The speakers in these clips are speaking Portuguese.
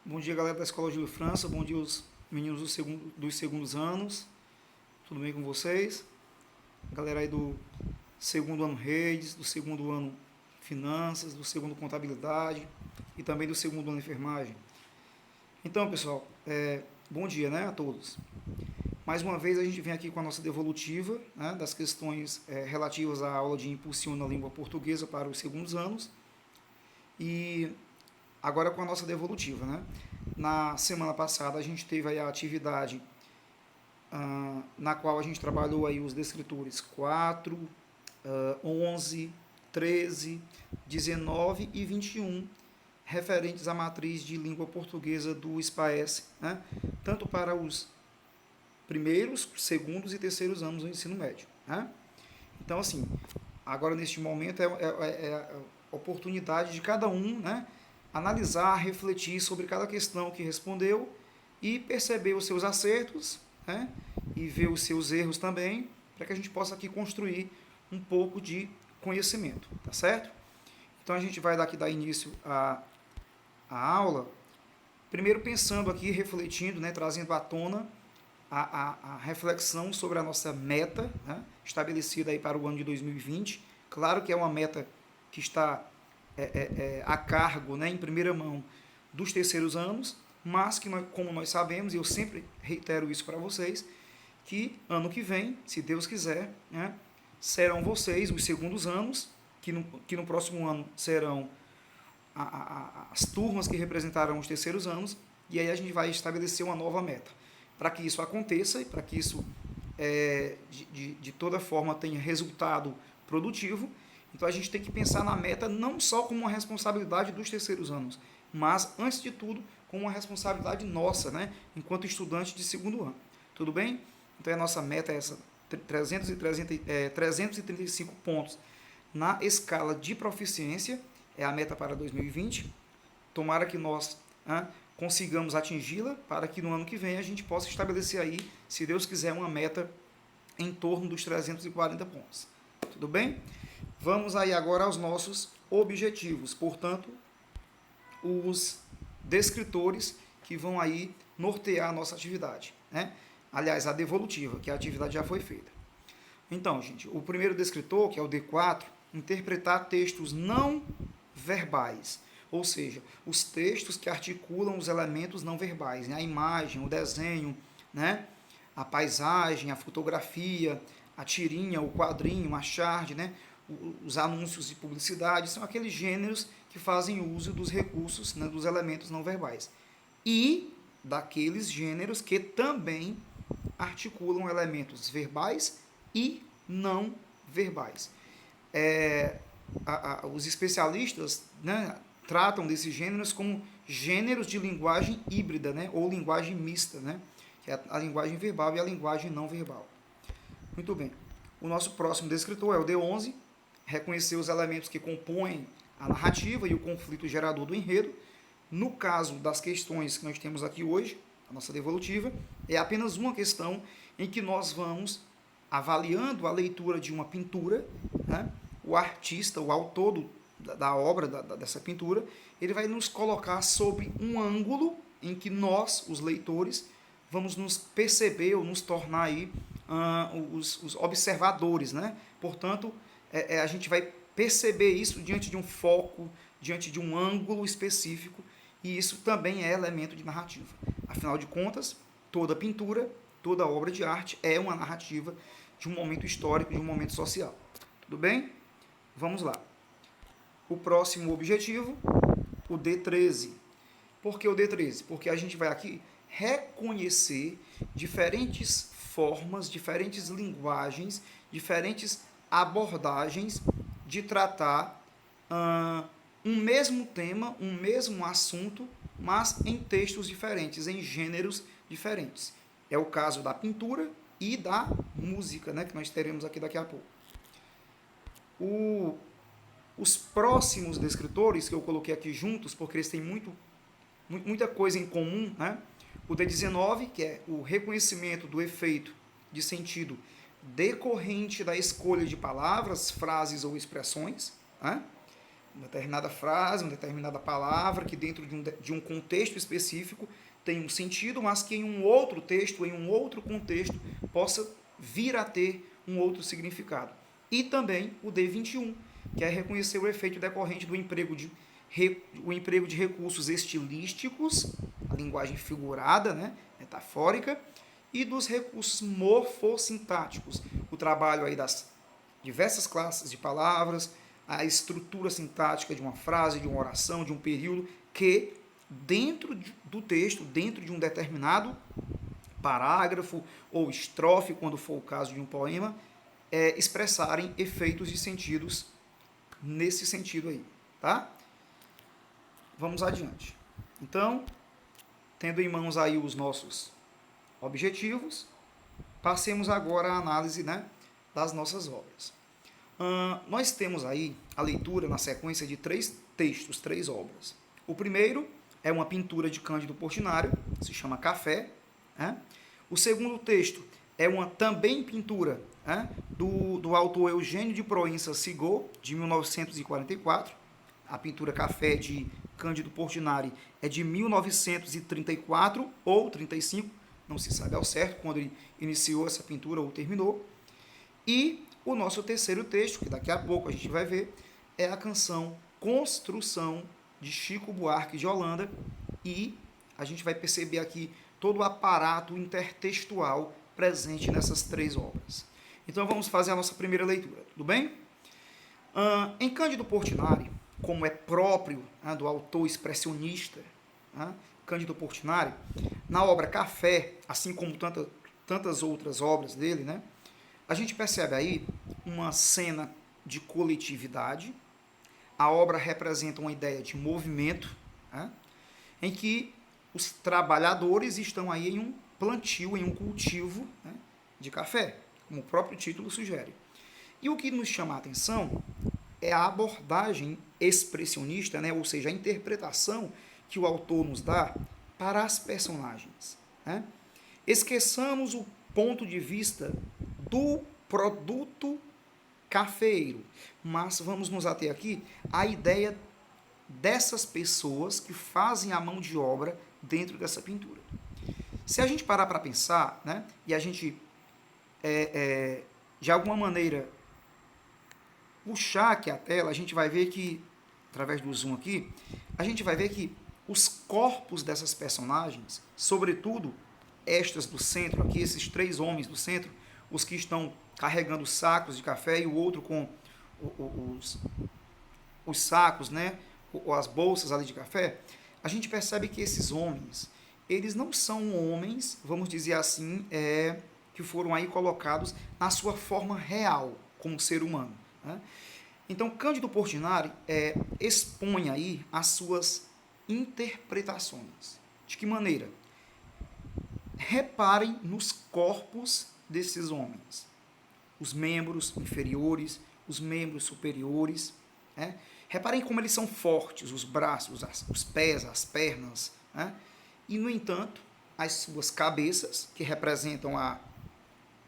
Bom dia, galera da Escola Júlio França. Bom dia, os meninos dos segundos anos. Tudo bem com vocês? Galera aí do segundo ano Redes, do segundo ano Finanças, do segundo Contabilidade e também do segundo ano Enfermagem. Então, pessoal, bom dia, né, a todos. Mais uma vez a gente vem aqui com a nossa devolutiva, né, das questões relativas à aula de Impulsiona a Língua Portuguesa para os segundos anos. E agora com a nossa devolutiva, né? Na semana passada a gente teve aí a atividade na qual a gente trabalhou aí os descritores 4, 11, 13, 19 e 21, referentes à matriz de língua portuguesa do SPAES, né? Tanto para os primeiros, segundos e terceiros anos do ensino médio, né? Então, assim, agora neste momento é a oportunidade de cada um, né, analisar, refletir sobre cada questão que respondeu e perceber os seus acertos, né, e ver os seus erros também, para que a gente possa aqui construir um pouco de conhecimento, tá certo? Então a gente vai dar início à aula, primeiro pensando aqui, refletindo, né, trazendo à tona a reflexão sobre a nossa meta, né, estabelecida aí para o ano de 2020. Claro que é uma meta que está a cargo, né, em primeira mão, dos terceiros anos, mas que, como nós sabemos, e eu sempre reitero isso para vocês, que ano que vem, se Deus quiser, né, serão vocês os segundos anos, que no próximo ano serão as turmas que representarão os terceiros anos, e aí a gente vai estabelecer uma nova meta. Para que isso aconteça e para que isso, de toda forma, tenha resultado produtivo, então a gente tem que pensar na meta não só como uma responsabilidade dos terceiros anos, mas, antes de tudo, como uma responsabilidade nossa, né, enquanto estudante de segundo ano. Tudo bem? Então a nossa meta é essa, 335 pontos na escala de proficiência, é a meta para 2020. Tomara que nós consigamos atingi-la, para que no ano que vem a gente possa estabelecer aí, se Deus quiser, uma meta em torno dos 340 pontos. Tudo bem? Vamos aí agora aos nossos objetivos, portanto, os descritores que vão aí nortear a nossa atividade, né? Aliás, a devolutiva, que a atividade já foi feita. Então, gente, o primeiro descritor, que é o D4, interpretar textos não verbais, ou seja, os textos que articulam os elementos não verbais, né? A imagem, o desenho, né? A paisagem, a fotografia, a tirinha, o quadrinho, a charge, né? Os anúncios de publicidade, são aqueles gêneros que fazem uso dos recursos, né, dos elementos não verbais. E daqueles gêneros que também articulam elementos verbais e não verbais. Os especialistas, né, tratam desses gêneros como gêneros de linguagem híbrida, né, ou linguagem mista, né, que é a linguagem verbal e a linguagem não verbal. Muito bem. O nosso próximo descritor é o D11, reconhecer os elementos que compõem a narrativa e o conflito gerador do enredo. No caso das questões que nós temos aqui hoje, a nossa devolutiva, é apenas uma questão em que nós vamos avaliando a leitura de uma pintura, né? O artista, o autor da obra, dessa pintura, ele vai nos colocar sob um ângulo em que nós, os leitores, vamos nos perceber ou nos tornar aí os observadores, né? Portanto, a gente vai perceber isso diante de um foco, diante de um ângulo específico, e isso também é elemento de narrativa. Afinal de contas, toda pintura, toda obra de arte é uma narrativa de um momento histórico, de um momento social. Tudo bem? Vamos lá. O próximo objetivo, o D13. Por que o D13? Porque a gente vai aqui reconhecer diferentes formas, diferentes linguagens, diferentes abordagens de tratar um mesmo tema, um mesmo assunto, mas em textos diferentes, em gêneros diferentes. É o caso da pintura e da música, né, que nós teremos aqui daqui a pouco. Os próximos descritores, que eu coloquei aqui juntos, porque eles têm muita coisa em comum, né? O D19, que é o reconhecimento do efeito de sentido decorrente da escolha de palavras, frases ou expressões, né? uma determinada frase, uma determinada palavra, que dentro de um contexto específico tem um sentido, mas que em um outro texto, em um outro contexto, possa vir a ter um outro significado. E também o D21, que é reconhecer o efeito decorrente do emprego de recursos estilísticos, a linguagem figurada, né, metafórica, e dos recursos morfossintáticos, o trabalho aí das diversas classes de palavras, a estrutura sintática de uma frase, de uma oração, de um período, que dentro do texto, dentro de um determinado parágrafo ou estrofe, quando for o caso de um poema, expressarem efeitos e sentidos nesse sentido aí, tá? Vamos adiante. Então, tendo em mãos aí os nossos objetivos, passemos agora à análise, né, das nossas obras. Nós temos aí a leitura na sequência de 3 textos, 3 obras. O primeiro é uma pintura de Cândido Portinari, se chama Café. Né? O segundo texto é uma também pintura, né, do autor Eugênio de Proença Sigô, de 1944. A pintura Café de Cândido Portinari é de 1934 ou 35, não se sabe ao certo quando ele iniciou essa pintura ou terminou. E o nosso terceiro texto, que daqui a pouco a gente vai ver, é a canção Construção, de Chico Buarque de Holanda, e a gente vai perceber aqui todo o aparato intertextual presente nessas 3 obras. Então vamos fazer a nossa primeira leitura, tudo bem? Em Cândido Portinari, como é próprio, né, do autor expressionista, né, Cândido Portinari, na obra Café, assim como tantas outras obras dele, né, a gente percebe aí uma cena de coletividade. A obra representa uma ideia de movimento, né, em que os trabalhadores estão aí em um plantio, em um cultivo, né, de café, como o próprio título sugere. E o que nos chama a atenção é a abordagem expressionista, né, ou seja, a interpretação que o autor nos dá para as personagens. Né? Esqueçamos o ponto de vista do produto cafeeiro, mas vamos nos ater aqui à ideia dessas pessoas que fazem a mão de obra dentro dessa pintura. Se a gente parar para pensar, né, e a gente, de alguma maneira, puxar aqui a tela, a gente vai ver que, através do zoom aqui, a gente vai ver que os corpos dessas personagens, sobretudo estas do centro aqui, esses 3 homens do centro, os que estão carregando sacos de café e o outro com os sacos, né, ou as bolsas ali de café, a gente percebe que esses homens, eles não são homens, vamos dizer assim, que foram aí colocados na sua forma real, como ser humano. Né? Então, Cândido Portinari expõe aí as suas interpretações. De que maneira? Reparem nos corpos desses homens. Os membros inferiores, os membros superiores. Né? Reparem como eles são fortes, os braços, os pés, as pernas. Né? E, no entanto, as suas cabeças, que representam a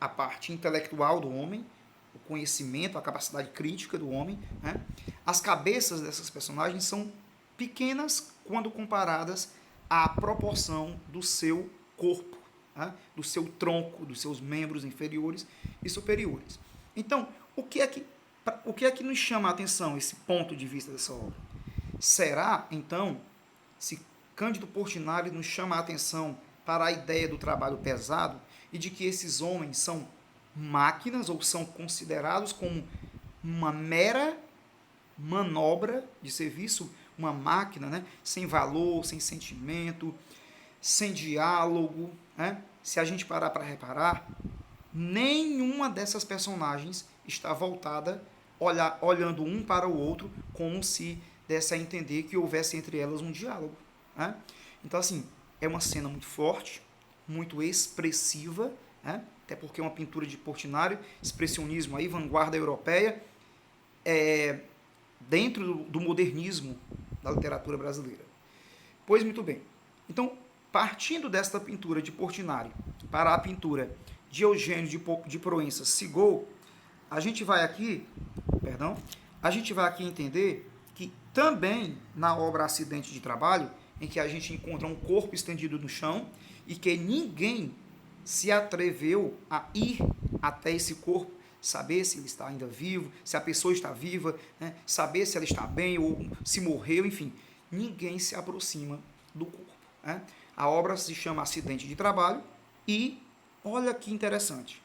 parte intelectual do homem, o conhecimento, a capacidade crítica do homem, né? As cabeças dessas personagens são pequenas quando comparadas à proporção do seu corpo, né? Do seu tronco, dos seus membros inferiores e superiores. Então, o que é que nos chama a atenção, esse ponto de vista dessa obra? Será, então, se Cândido Portinari nos chama a atenção para a ideia do trabalho pesado e de que esses homens são máquinas ou são considerados como uma mera manobra de serviço, uma máquina, né, sem valor, sem sentimento, sem diálogo, né? Se a gente parar para reparar, nenhuma dessas personagens está voltada olhando um para o outro como se desse a entender que houvesse entre elas um diálogo. Né? Então, assim, é uma cena muito forte, muito expressiva, né? Até porque é uma pintura de Portinari, expressionismo aí, vanguarda europeia, dentro do modernismo da literatura brasileira. Pois muito bem. Então, partindo desta pintura de Portinari para a pintura de Eugênio de Proença Sigô, a gente vai aqui entender que Também na obra Acidente de Trabalho, em que a gente encontra um corpo estendido no chão e que ninguém se atreveu a ir até esse corpo, saber se ele está ainda vivo, se a pessoa está viva, né? Saber se ela está bem ou se morreu, enfim. Ninguém se aproxima do corpo. Né? A obra se chama Acidente de Trabalho e, olha que interessante,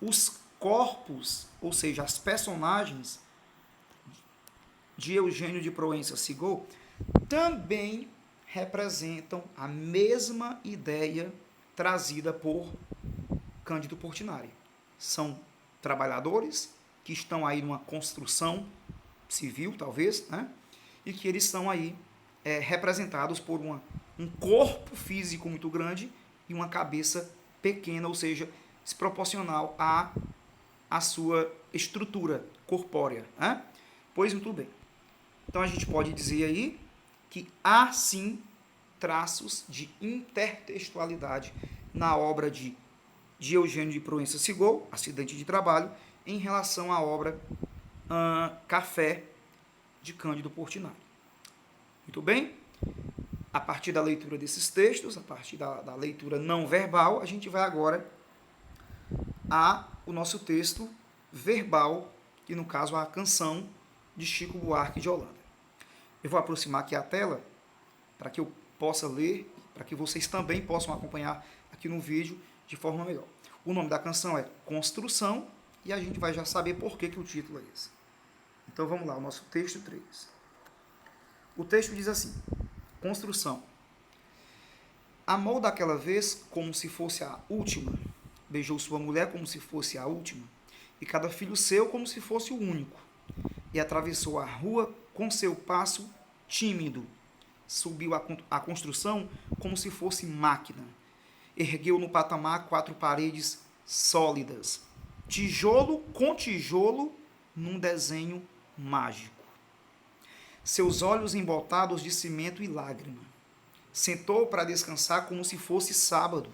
os corpos, ou seja, as personagens de Eugênio de Proença-Sigol também representam a mesma ideia trazida por Cândido Portinari. São trabalhadores que estão aí numa construção civil, talvez, né? E que eles são aí representados por um corpo físico muito grande e uma cabeça pequena, ou seja, desproporcional à sua estrutura corpórea. Né? Pois muito bem. Então a gente pode dizer aí que há sim traços de intertextualidade na obra de Eugênio de Proença-Sigol, Acidente de Trabalho, em relação à obra Café, de Cândido Portinari. Muito bem? A partir da leitura desses textos, a partir da leitura não verbal, a gente vai agora ao nosso texto verbal, que no caso é a canção de Chico Buarque de Holanda. Eu vou aproximar aqui a tela para que eu possa ler, para que vocês também possam acompanhar aqui no vídeo de forma melhor. O nome da canção é Construção e a gente vai já saber por que o título é esse. Então vamos lá, o nosso texto 3. O texto diz assim: Construção. Amou daquela vez como se fosse a última, beijou sua mulher como se fosse a última, e cada filho seu como se fosse o único, e atravessou a rua com seu passo tímido, subiu a construção como se fosse máquina, ergueu no patamar 4 paredes sólidas, tijolo com tijolo num desenho mágico. Seus olhos embotados de cimento e lágrima. Sentou para descansar como se fosse sábado,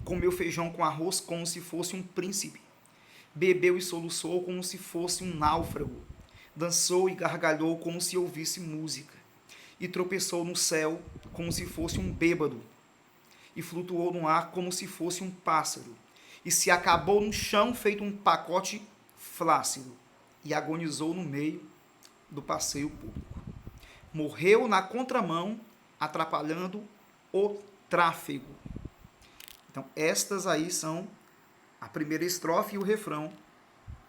comeu feijão com arroz como se fosse um príncipe, bebeu e soluçou como se fosse um náufrago, dançou e gargalhou como se ouvisse música, e tropeçou no céu como se fosse um bêbado, e flutuou no ar como se fosse um pássaro, e se acabou no chão feito um pacote flácido, e agonizou no meio do passeio público. Morreu na contramão, atrapalhando o tráfego. Então, estas aí são a primeira estrofe e o refrão,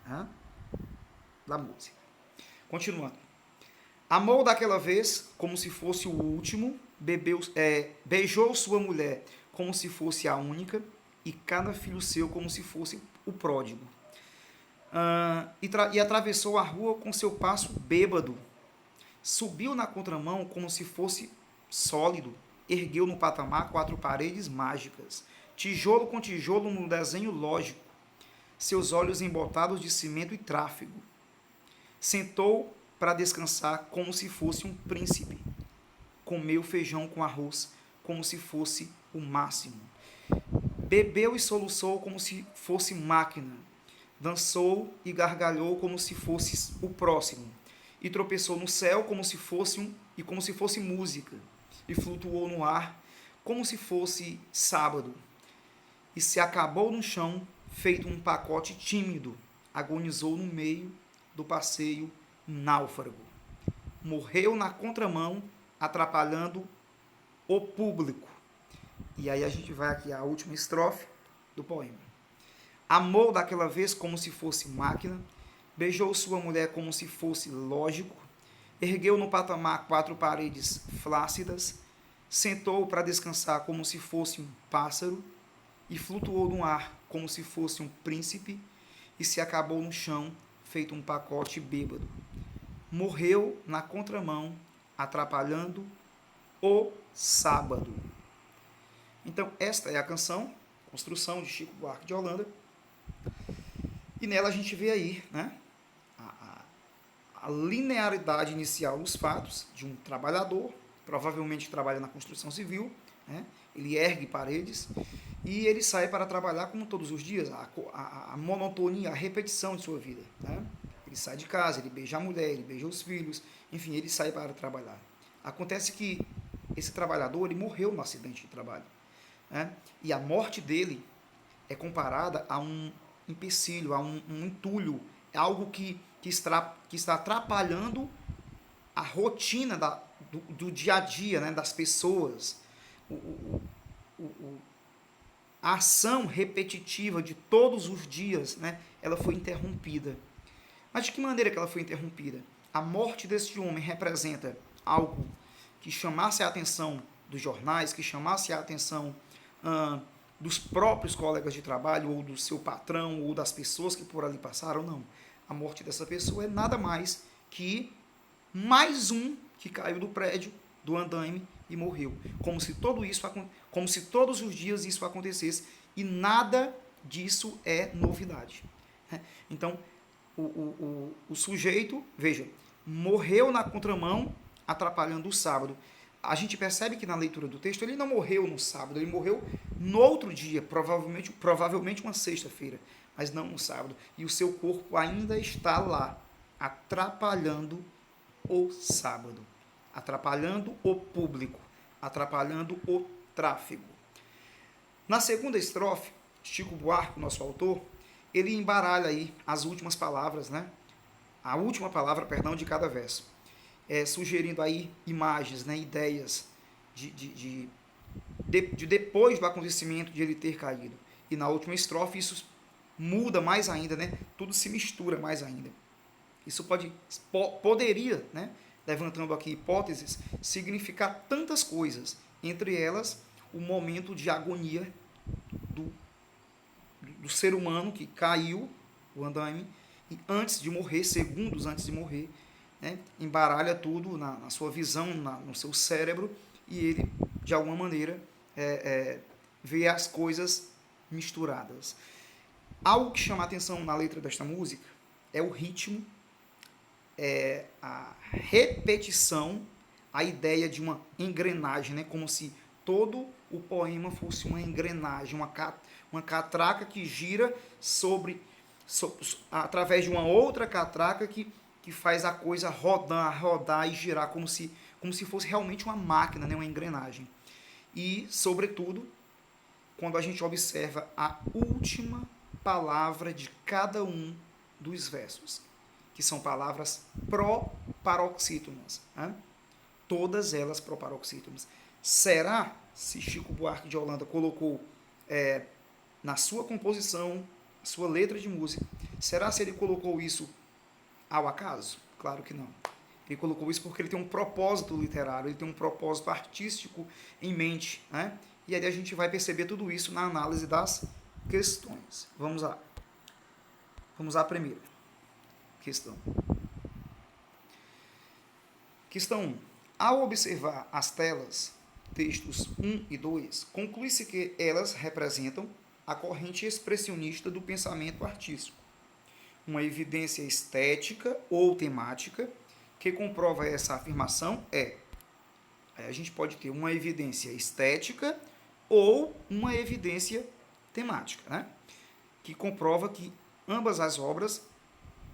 né, da música. Continuando. Amou daquela vez como se fosse o último, beijou sua mulher como se fosse a única, e cada filho seu como se fosse o pródigo. E atravessou a rua com seu passo bêbado, subiu na contramão como se fosse sólido, ergueu no patamar 4 paredes mágicas, tijolo com tijolo no desenho lógico, seus olhos embotados de cimento e tráfego. Sentou para descansar como se fosse um príncipe, comeu feijão com arroz como se fosse o máximo, bebeu e soluçou como se fosse máquina, dançou e gargalhou como se fosse o próximo, e tropeçou no céu como se fosse música, e flutuou no ar como se fosse sábado, e se acabou no chão feito um pacote tímido, agonizou no meio do passeio náufrago, morreu na contramão, atrapalhando o público. E aí a gente vai aqui à última estrofe do poema. Amou daquela vez como se fosse máquina, beijou sua mulher como se fosse lógico, ergueu no patamar 4 paredes flácidas, sentou para descansar como se fosse um pássaro, e flutuou no ar como se fosse um príncipe, e se acabou no chão feito um pacote bêbado. Morreu na contramão, atrapalhando o sábado. Então, esta é a canção, Construção, de Chico Buarque de Holanda. E nela a gente vê aí, né, a linearidade inicial dos fatos de um trabalhador, provavelmente trabalha na construção civil, né, ele ergue paredes e ele sai para trabalhar como todos os dias, a monotonia, a repetição de sua vida. Né? Ele sai de casa, ele beija a mulher, ele beija os filhos, enfim, ele sai para trabalhar. Acontece que esse trabalhador ele morreu no acidente de trabalho, né? E a morte dele é comparada a um empecilho, a um entulho, algo que está atrapalhando a rotina do dia a dia, né, das pessoas, a ação repetitiva de todos os dias, né, ela foi interrompida. Mas de que maneira que ela foi interrompida? A morte desse homem representa algo que chamasse a atenção dos jornais, que chamasse a atenção dos próprios colegas de trabalho, ou do seu patrão, ou das pessoas que por ali passaram. Não. A morte dessa pessoa é nada mais que mais um que caiu do prédio, do andaime e morreu. Como se todos os dias isso acontecesse, e nada disso é novidade. Então, o sujeito, veja, morreu na contramão, atrapalhando o sábado. A gente percebe que na leitura do texto ele não morreu no sábado, ele morreu no outro dia, provavelmente uma sexta-feira, mas não no sábado. E o seu corpo ainda está lá, atrapalhando o sábado, atrapalhando o público, atrapalhando o tráfego. Na segunda estrofe, Chico Buarque, nosso autor, ele embaralha aí as últimas palavras, né? A última palavra, perdão, de cada verso, sugerindo aí imagens, né? Ideias de depois do acontecimento de ele ter caído. E na última estrofe isso muda mais ainda, né? Tudo se mistura mais ainda. Isso poderia, né, levantando aqui hipóteses, significar tantas coisas, entre elas o momento de agonia do ser humano que caiu, o andaime, e antes de morrer, segundos antes de morrer, né, embaralha tudo na sua visão, no seu cérebro, e ele, de alguma maneira, vê as coisas misturadas. Algo que chama a atenção na letra desta música é o ritmo, a repetição, a ideia de uma engrenagem, né? Como se todo o poema fosse uma engrenagem, uma catraca que gira através de uma outra catraca que faz a coisa rodar e girar, como se fosse realmente uma máquina, né? Uma engrenagem. E, sobretudo, quando a gente observa a última palavra de cada um dos versos, que são palavras proparoxítonas, né? Todas elas proparoxítonas. Será, se Chico Buarque de Holanda colocou na sua composição, sua letra de música, será se ele colocou isso ao acaso? Claro que não. Ele colocou isso porque ele tem um propósito literário, ele tem um propósito artístico em mente, né? E aí a gente vai perceber tudo isso na análise das questões. Vamos lá. Vamos à primeira questão. Questão 1. Ao observar as telas, textos 1 e 2, conclui-se que elas representam a corrente expressionista do pensamento artístico. Uma evidência estética ou temática que comprova essa afirmação a gente pode ter uma evidência estética ou uma evidência temática, né? Que comprova que ambas as obras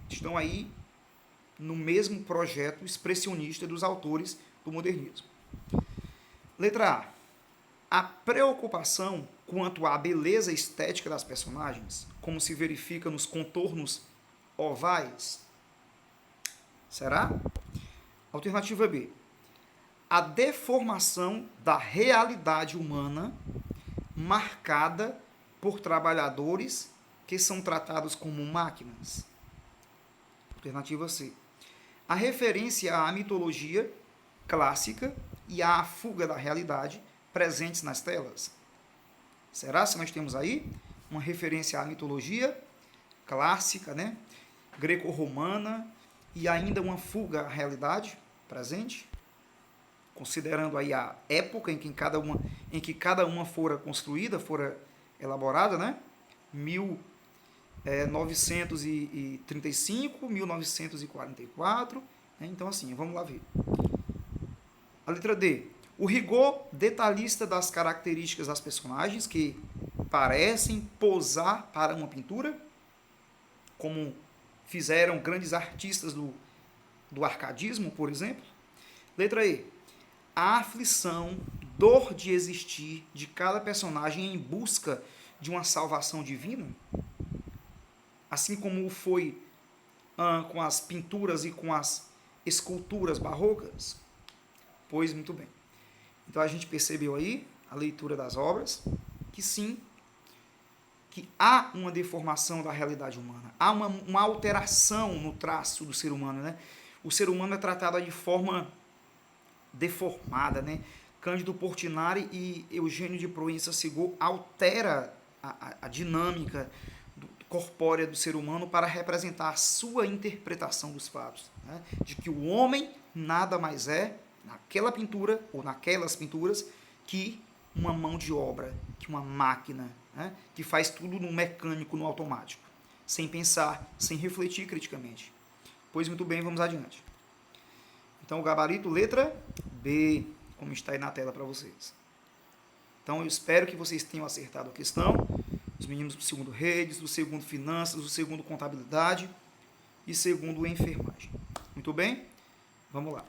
estão aí no mesmo projeto expressionista dos autores do modernismo. Letra A. A preocupação quanto à beleza estética das personagens, como se verifica nos contornos ovais. Será? Alternativa B. A deformação da realidade humana marcada por trabalhadores que são tratados como máquinas. Alternativa C. A referência à mitologia clássica e à fuga da realidade presentes nas telas. Será se nós temos aí uma referência à mitologia clássica, né, greco-romana, e ainda uma fuga à realidade presente, considerando aí a época em que cada uma fora construída, fora elaborada, né? 1935, 1944, né? Então assim, vamos lá ver. A letra D. O rigor detalhista das características das personagens que parecem posar para uma pintura, como fizeram grandes artistas do arcadismo, por exemplo. Letra E. A aflição, dor de existir de cada personagem em busca de uma salvação divina, assim como foi com as pinturas e com as esculturas barrocas. Pois muito bem. Então a gente percebeu aí, a leitura das obras, que sim, que há uma deformação da realidade humana, há uma alteração no traço do ser humano, né? O ser humano é tratado de forma deformada, né? Cândido Portinari e Eugênio de Proença-Sigor altera a dinâmica corpórea do ser humano para representar a sua interpretação dos fatos, né? De que o homem nada mais é, naquela pintura ou naquelas pinturas, que uma mão de obra, que uma máquina, né? Que faz tudo no mecânico, no automático, sem pensar, sem refletir criticamente. Pois muito bem, vamos adiante. Então o gabarito, letra B, como está aí na tela para vocês. Então eu espero que vocês tenham acertado a questão. Os meninos do segundo redes, do segundo finanças, do segundo contabilidade e segundo enfermagem. Muito bem? Vamos lá.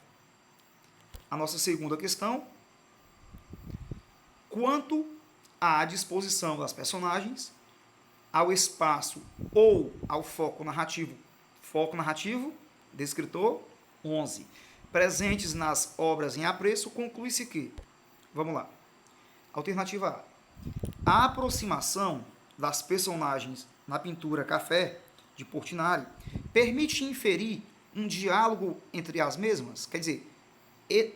A nossa segunda questão. Quanto à disposição das personagens, ao espaço ou ao foco narrativo descritor, 11. Presentes nas obras em apreço, conclui-se que, vamos lá, alternativa A. A aproximação das personagens na pintura Café, de Portinari, permite inferir um diálogo entre as mesmas? Quer dizer,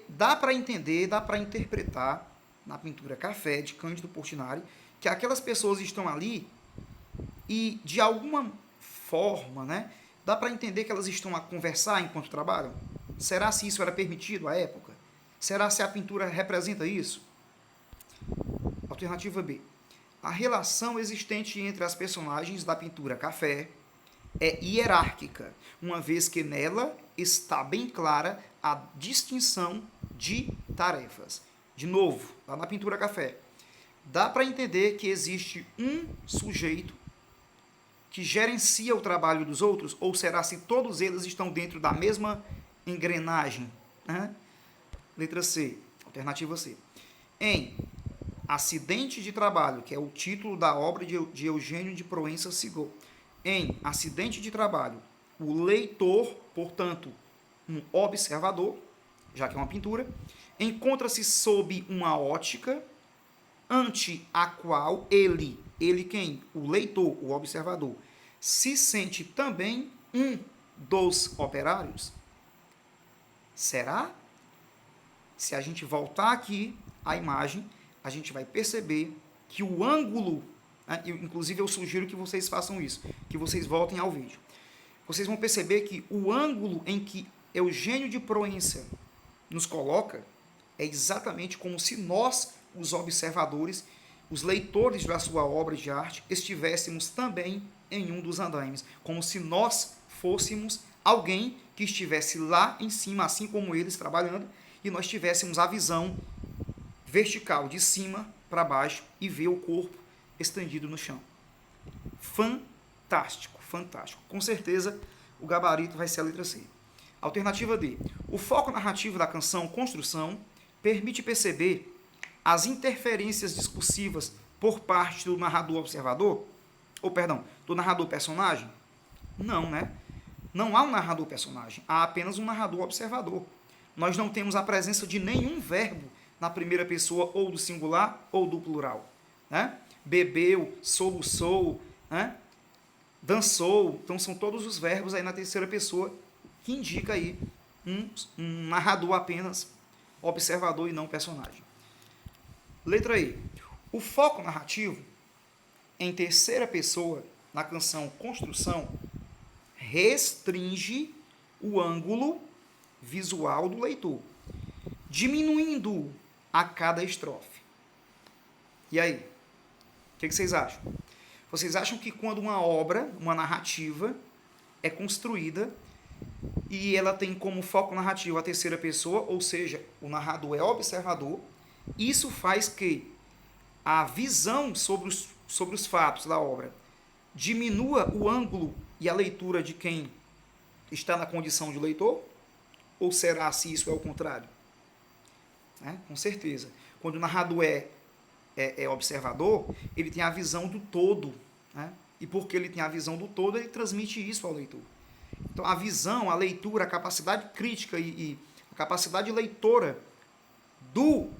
dá para entender, dá para interpretar na pintura Café, de Cândido Portinari, que aquelas pessoas estão ali e, de alguma forma, né, dá para entender que elas estão a conversar enquanto trabalham? Será se isso era permitido à época? Será se a pintura representa isso? Alternativa B. A relação existente entre as personagens da pintura Café é hierárquica, uma vez que nela está bem clara a distinção de tarefas. De novo, lá na pintura Café, dá para entender que existe um sujeito que gerencia o trabalho dos outros, ou será se todos eles estão dentro da mesma engrenagem? Né? Letra C, alternativa C. Em Acidente de Trabalho, que é o título da obra de Eugênio de Proença-Sigor. Em Acidente de Trabalho, o leitor, portanto, um observador, já que é uma pintura, encontra-se sob uma ótica ante a qual ele quem? O leitor, o observador, se sente também um dos operários? Será? Se a gente voltar aqui à imagem, a gente vai perceber que o ângulo, né, inclusive eu sugiro que vocês façam isso, que vocês voltem ao vídeo. Vocês vão perceber que o ângulo em que Eugênio de Proença nos coloca é exatamente como se nós, os observadores, os leitores da sua obra de arte, estivéssemos também em um dos andaimes, como se nós fôssemos alguém que estivesse lá em cima, assim como eles, trabalhando, e nós tivéssemos a visão vertical, de cima para baixo, e ver o corpo estendido no chão. Fantástico, fantástico. Com certeza, o gabarito vai ser a letra C. Alternativa D. O foco narrativo da canção Construção permite perceber as interferências discursivas por parte do narrador observador? Ou, perdão, do narrador personagem? Não, né? Não há um narrador personagem, há apenas um narrador observador. Nós não temos a presença de nenhum verbo na primeira pessoa, ou do singular, ou do plural. Né? Bebeu, soluçou, né? Dançou. Então, são todos os verbos aí na terceira pessoa, que indica aí um narrador apenas, observador e não personagem. Letra E. O foco narrativo em terceira pessoa na canção Construção restringe o ângulo visual do leitor, diminuindo a cada estrofe. E aí? O que vocês acham? Vocês acham que quando uma obra, uma narrativa, é construída e ela tem como foco narrativo a terceira pessoa, ou seja, o narrador é observador, isso faz que a visão sobre os fatos da obra diminua o ângulo e a leitura de quem está na condição de leitor? Ou será se isso é o contrário? Com certeza. Quando o narrador é observador, ele tem a visão do todo. E porque ele tem a visão do todo, ele transmite isso ao leitor. Então, a visão, a leitura, a capacidade crítica e a capacidade leitora do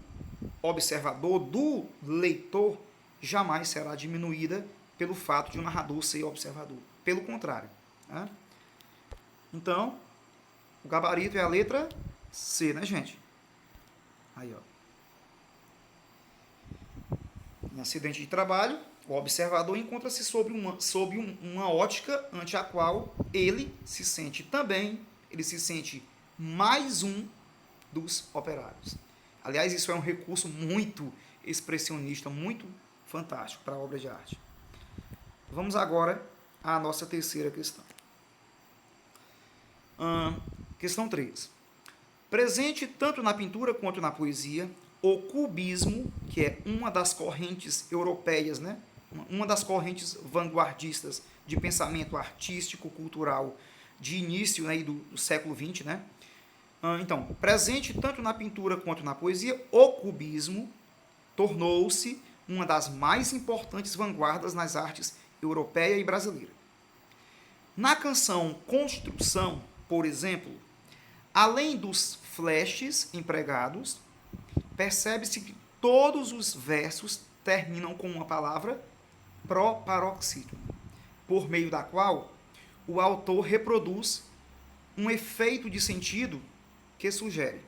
observador, do leitor, jamais será diminuída pelo fato de o narrador ser observador. Pelo contrário. Então, o gabarito é a letra C, né, gente? Aí, ó. Em acidente de trabalho, o observador encontra-se sob uma ótica ante a qual ele se sente mais um dos operários. Aliás, isso é um recurso muito expressionista, muito fantástico para a obra de arte. Vamos agora à nossa terceira questão. Questão 3. Presente tanto na pintura quanto na poesia, o cubismo, que é uma das correntes europeias, né? Uma das correntes vanguardistas de pensamento artístico, cultural, de início, né, do século XX, né? Então, presente tanto na pintura quanto na poesia, o cubismo tornou-se uma das mais importantes vanguardas nas artes europeia e brasileira. Na canção Construção, por exemplo, além dos flashes empregados, percebe-se que todos os versos terminam com uma palavra proparoxítona, por meio da qual o autor reproduz um efeito de sentido que sugere.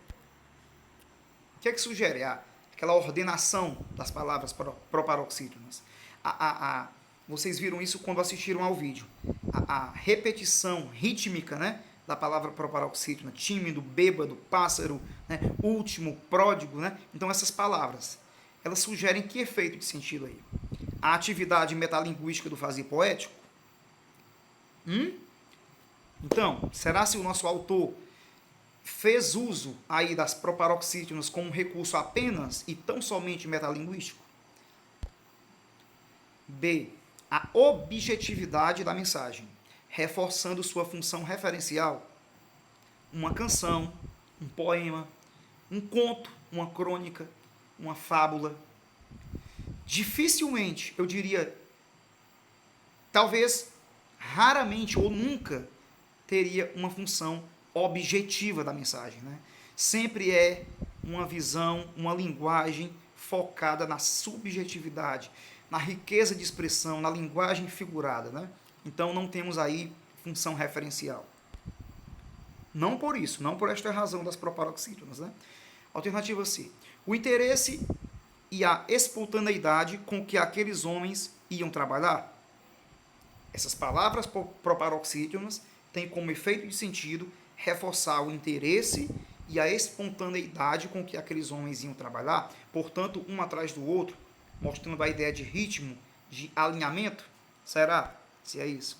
O que é que sugere? Aquela ordenação das palavras proparoxítonas. Vocês viram isso quando assistiram ao vídeo. A repetição rítmica, né, da palavra proparoxítona, tímido, bêbado, pássaro, né, último, pródigo, né? Então essas palavras, elas sugerem que efeito de sentido aí? A atividade metalinguística do fazer poético? Então, será se o nosso autor fez uso aí das proparoxítonas como um recurso apenas e tão somente metalinguístico? B. A objetividade da mensagem, reforçando sua função referencial. Uma canção, um poema, um conto, uma crônica, uma fábula. Dificilmente, eu diria, talvez raramente ou nunca teria uma função objetiva da mensagem, né? Sempre é uma visão, uma linguagem focada na subjetividade, na riqueza de expressão, na linguagem figurada, né? Então não temos aí função referencial. Não por isso, não por esta razão das proparoxítonas, né? Alternativa C. O interesse e a espontaneidade com que aqueles homens iam trabalhar. Essas palavras proparoxítonas têm como efeito de sentido reforçar o interesse e a espontaneidade com que aqueles homens iam trabalhar, portanto, um atrás do outro, mostrando a ideia de ritmo, de alinhamento. Será? Se é isso.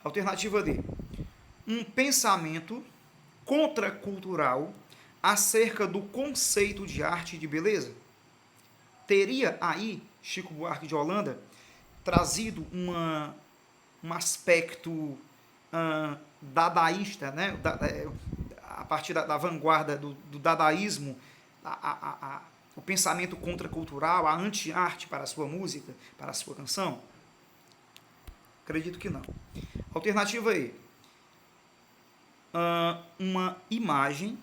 Alternativa D. Um pensamento contracultural acerca do conceito de arte e de beleza. Teria aí Chico Buarque de Holanda trazido um aspecto dadaísta, né? A partir da vanguarda do dadaísmo, o pensamento contracultural, a anti-arte para a sua música, para a sua canção? Acredito que não. Alternativa E. Uma imagem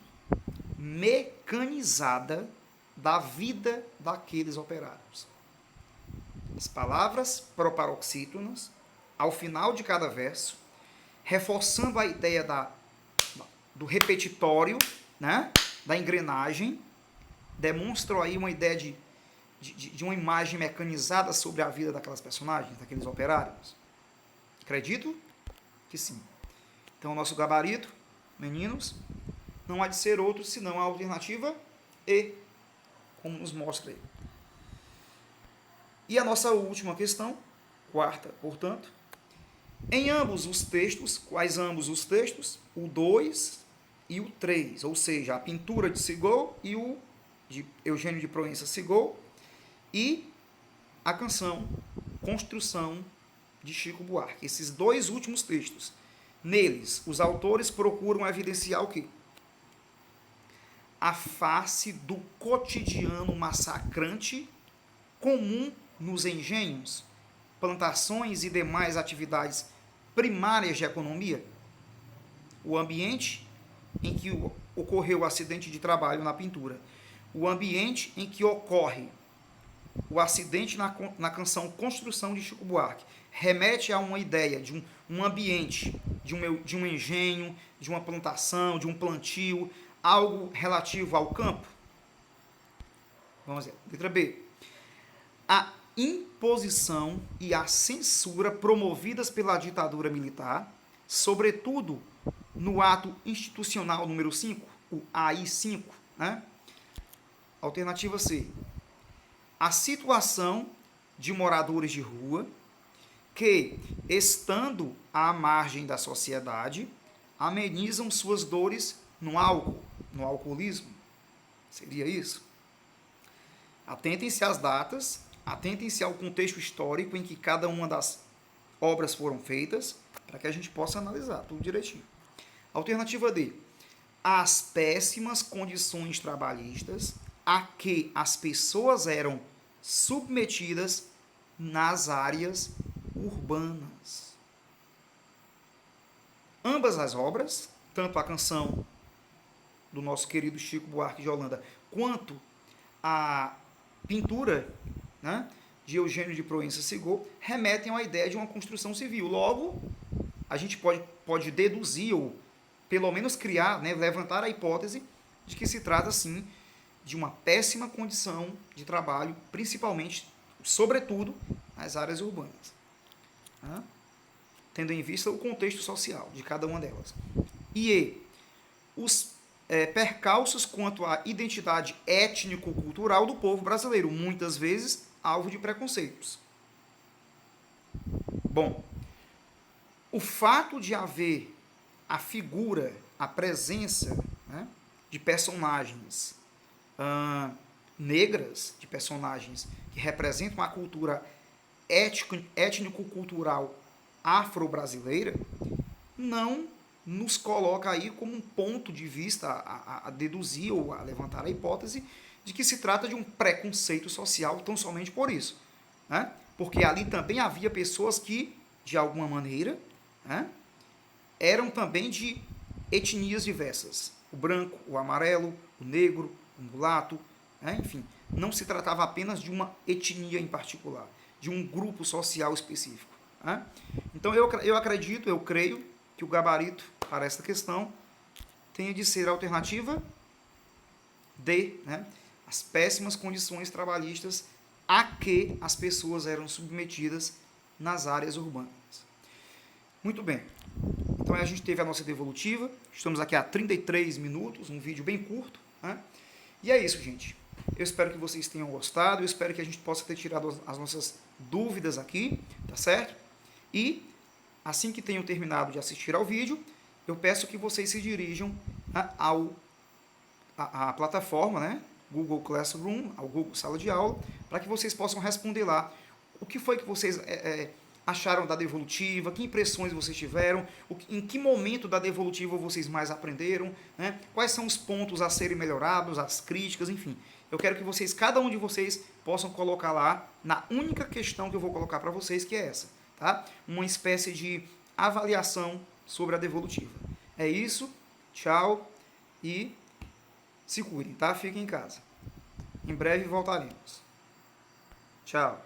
mecanizada da vida daqueles operários. As palavras proparoxítonas, ao final de cada verso, reforçando a ideia do repetitório, né, da engrenagem, demonstram aí uma ideia de uma imagem mecanizada sobre a vida daquelas personagens, daqueles operários. Acredito que sim. Então, o nosso gabarito, meninos, não há de ser outro senão a alternativa E, como nos mostra aí. E a nossa última questão, quarta, portanto, em ambos os textos, quais ambos os textos? O 2 e o 3, ou seja, a pintura de Sigol e o de Eugênio de Proença Sigol e a canção Construção de Chico Buarque. Esses dois últimos textos. Neles, os autores procuram evidenciar o quê? A face do cotidiano massacrante comum nos engenhos, plantações e demais atividades primárias de economia. O ambiente em que ocorreu o acidente de trabalho na pintura. O ambiente em que ocorre o acidente na canção Construção de Chico Buarque remete a uma ideia de um ambiente, de um engenho, de uma plantação, de um plantio, algo relativo ao campo. Vamos ver. Letra B. A imposição e a censura promovidas pela ditadura militar, sobretudo no ato institucional número 5, o AI-5, né? Alternativa C. A situação de moradores de rua que, estando à margem da sociedade, amenizam suas dores no álcool, no alcoolismo. Seria isso? Atentem-se às datas, atentem-se ao contexto histórico em que cada uma das obras foram feitas, para que a gente possa analisar tudo direitinho. Alternativa D. As péssimas condições trabalhistas a que as pessoas eram submetidas nas áreas urbanas. Ambas as obras, tanto a canção do nosso querido Chico Buarque de Holanda, quanto a pintura, né, de Eugênio de Proença-Sigôu, remetem à ideia de uma construção civil. Logo, a gente pode deduzir, ou pelo menos criar, né, levantar a hipótese de que se trata, sim, de uma péssima condição de trabalho, principalmente, sobretudo, nas áreas urbanas, né, tendo em vista o contexto social de cada uma delas. E os percalços quanto à identidade étnico-cultural do povo brasileiro, muitas vezes alvo de preconceitos. Bom, o fato de haver a figura, a presença, né, de personagens negras, de personagens que representam a cultura étnico-cultural afro-brasileira, não nos coloca aí como um ponto de vista a deduzir ou a levantar a hipótese de que se trata de um preconceito social tão somente por isso, né? Porque ali também havia pessoas que, de alguma maneira, né, eram também de etnias diversas. O branco, o amarelo, o negro, o mulato, né? Enfim, não se tratava apenas de uma etnia em particular, de um grupo social específico, né? Então eu acredito, eu creio que o gabarito para esta questão tenha de ser a alternativa D, né? As péssimas condições trabalhistas a que as pessoas eram submetidas nas áreas urbanas. Muito bem. Então a gente teve a nossa devolutiva. Estamos aqui há 33 minutos, um vídeo bem curto, né? E é isso, gente. Eu espero que vocês tenham gostado. Eu espero que a gente possa ter tirado as nossas dúvidas aqui, tá certo? E assim que tenham terminado de assistir ao vídeo, eu peço que vocês se dirijam à plataforma, né? Google Classroom, ao Google Sala de Aula, para que vocês possam responder lá o que foi que vocês acharam da devolutiva, que impressões vocês tiveram, em que momento da devolutiva vocês mais aprenderam, né? Quais são os pontos a serem melhorados, as críticas, enfim. Eu quero que vocês, cada um de vocês, possam colocar lá na única questão que eu vou colocar para vocês, que é essa, tá? Uma espécie de avaliação sobre a devolutiva. É isso, tchau e se cuidem, tá? Fiquem em casa. Em breve voltaremos. Tchau.